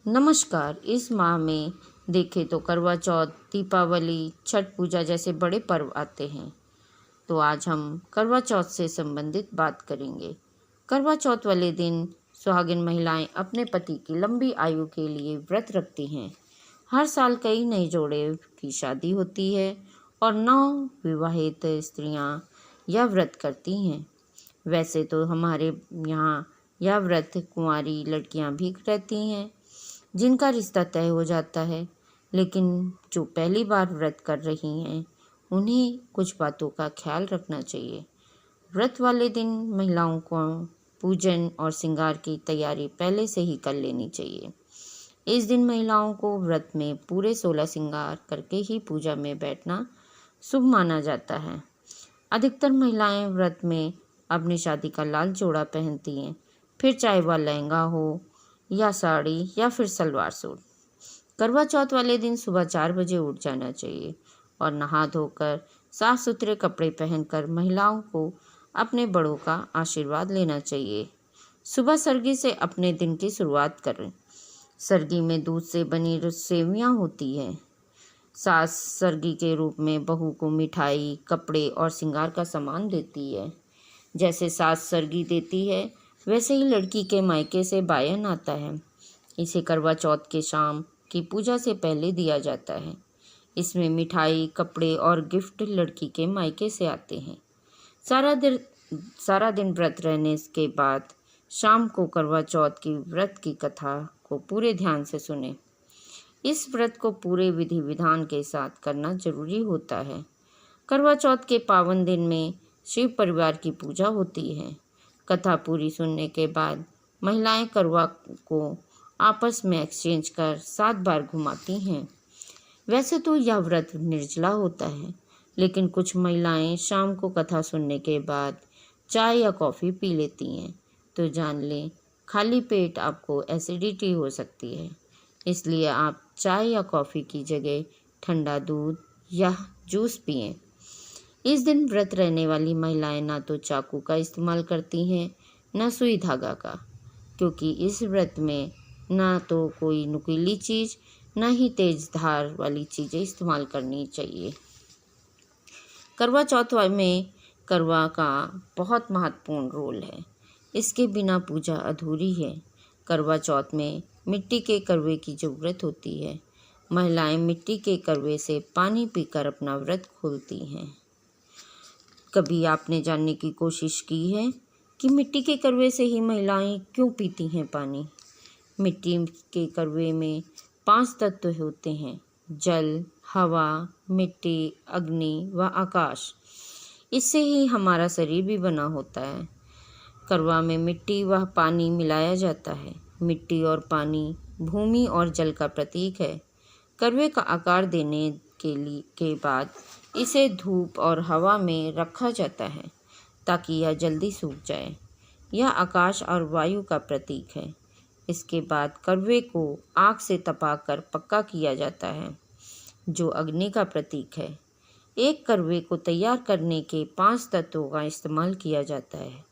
नमस्कार। इस माह में देखें तो करवा चौथ, दीपावली, छठ पूजा जैसे बड़े पर्व आते हैं। तो आज हम करवा चौथ से संबंधित बात करेंगे। करवा चौथ वाले दिन सुहागिन महिलाएं अपने पति की लंबी आयु के लिए व्रत रखती हैं। हर साल कई नए जोड़े की शादी होती है और नव विवाहित स्त्रियां यह व्रत करती हैं। वैसे तो हमारे यहाँ यह व्रत कुंवारी लड़कियां भी रहती हैं जिनका रिश्ता तय हो जाता है, लेकिन जो पहली बार व्रत कर रही हैं उन्हें कुछ बातों का ख्याल रखना चाहिए। व्रत वाले दिन महिलाओं को पूजन और श्रृंगार की तैयारी पहले से ही कर लेनी चाहिए। इस दिन महिलाओं को व्रत में पूरे 16 श्रृंगार करके ही पूजा में बैठना शुभ माना जाता है। अधिकतर महिलाएं व्रत में अपनी शादी का लाल जोड़ा पहनती हैं, फिर चाहे वह लहंगा हो या साड़ी या फिर सलवार सूट। करवा चौथ वाले दिन सुबह 4 बजे उठ जाना चाहिए और नहा धोकर साफ सुथरे कपड़े पहनकर महिलाओं को अपने बड़ों का आशीर्वाद लेना चाहिए। सुबह सरगी से अपने दिन की शुरुआत करें। सरगी में दूध से बनी सेवियां होती हैं। सास सरगी के रूप में बहू को मिठाई, कपड़े और श्रृंगार का सामान देती है। जैसे सास सरगी देती है वैसे ही लड़की के मायके से बायन आता है। इसे करवा चौथ के शाम की पूजा से पहले दिया जाता है। इसमें मिठाई, कपड़े और गिफ्ट लड़की के मायके से आते हैं। सारा दिन व्रत रहने के बाद शाम को करवा चौथ की व्रत की कथा को पूरे ध्यान से सुने। इस व्रत को पूरे विधि विधान के साथ करना जरूरी होता है। करवा चौथ के पावन दिन में शिव परिवार की पूजा होती है। कथा पूरी सुनने के बाद महिलाएं करवा को आपस में एक्सचेंज कर 7 बार घुमाती हैं। वैसे तो यह व्रत निर्जला होता है, लेकिन कुछ महिलाएं शाम को कथा सुनने के बाद चाय या कॉफ़ी पी लेती हैं। तो जान लें, खाली पेट आपको एसिडिटी हो सकती है। इसलिए आप चाय या कॉफ़ी की जगह ठंडा दूध या जूस पिएं। इस दिन व्रत रहने वाली महिलाएं ना तो चाकू का इस्तेमाल करती हैं, न सुई धागा का, क्योंकि इस व्रत में ना तो कोई नुकीली चीज़, न ही तेज धार वाली चीज़ें इस्तेमाल करनी चाहिए। करवा चौथ में करवा का बहुत महत्वपूर्ण रोल है। इसके बिना पूजा अधूरी है। करवा चौथ में मिट्टी के करवे की ज़रूरत होती है। महिलाएं मिट्टी के करवे से पानी पीकर अपना व्रत खोलती हैं। कभी आपने जानने की कोशिश की है कि मिट्टी के करवे से ही महिलाएं क्यों पीती हैं पानी? मिट्टी के करवे में 5 तत्व होते हैं: जल, हवा, मिट्टी, अग्नि व आकाश। इससे ही हमारा शरीर भी बना होता है। करवा में मिट्टी व पानी मिलाया जाता है। मिट्टी और पानी भूमि और जल का प्रतीक है। करवे का आकार देने के बाद इसे धूप और हवा में रखा जाता है ताकि यह जल्दी सूख जाए। यह आकाश और वायु का प्रतीक है। इसके बाद करवे को आग से तपाकर पक्का किया जाता है, जो अग्नि का प्रतीक है। एक करवे को तैयार करने के 5 तत्वों का इस्तेमाल किया जाता है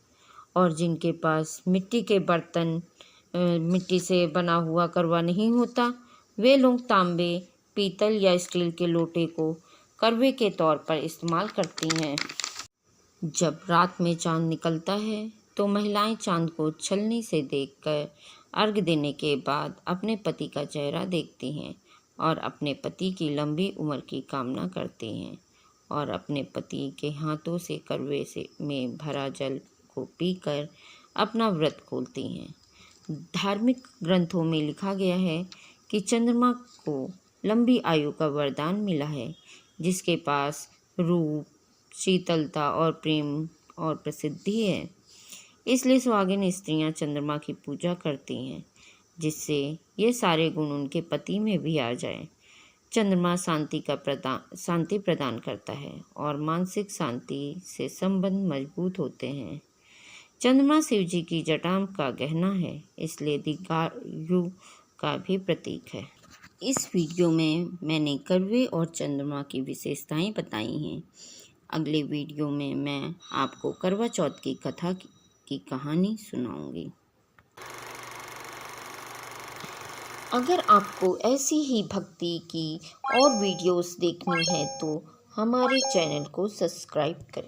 और जिनके पास मिट्टी के बर्तन, मिट्टी से बना हुआ करवा नहीं होता, वे लोग तांबे, पीतल या स्टील के लोटे को करवे के तौर पर इस्तेमाल करती हैं। जब रात में चांद निकलता है तो महिलाएं चांद को छलनी से देखकर अर्घ देने के बाद अपने पति का चेहरा देखती हैं और अपने पति की लंबी उम्र की कामना करती हैं और अपने पति के हाथों से करवे में भरा जल को पीकर अपना व्रत खोलती हैं। धार्मिक ग्रंथों में लिखा गया है कि चंद्रमा को लंबी आयु का वरदान मिला है, जिसके पास रूप, शीतलता और प्रेम और प्रसिद्धि है। इसलिए सुहागिन स्त्रियां चंद्रमा की पूजा करती हैं, जिससे ये सारे गुण उनके पति में भी आ जाए। चंद्रमा शांति प्रदान करता है और मानसिक शांति से संबंध मजबूत होते हैं। चंद्रमा शिव जी की जटा का गहना है, इसलिए दीर्घायु का भी प्रतीक है। इस वीडियो में मैंने करवे और चंद्रमा की विशेषताएं बताई हैं। अगले वीडियो में मैं आपको करवा चौथ की कथा की कहानी सुनाऊंगी। अगर आपको ऐसी ही भक्ति की और वीडियोस देखनी है तो हमारे चैनल को सब्सक्राइब करें।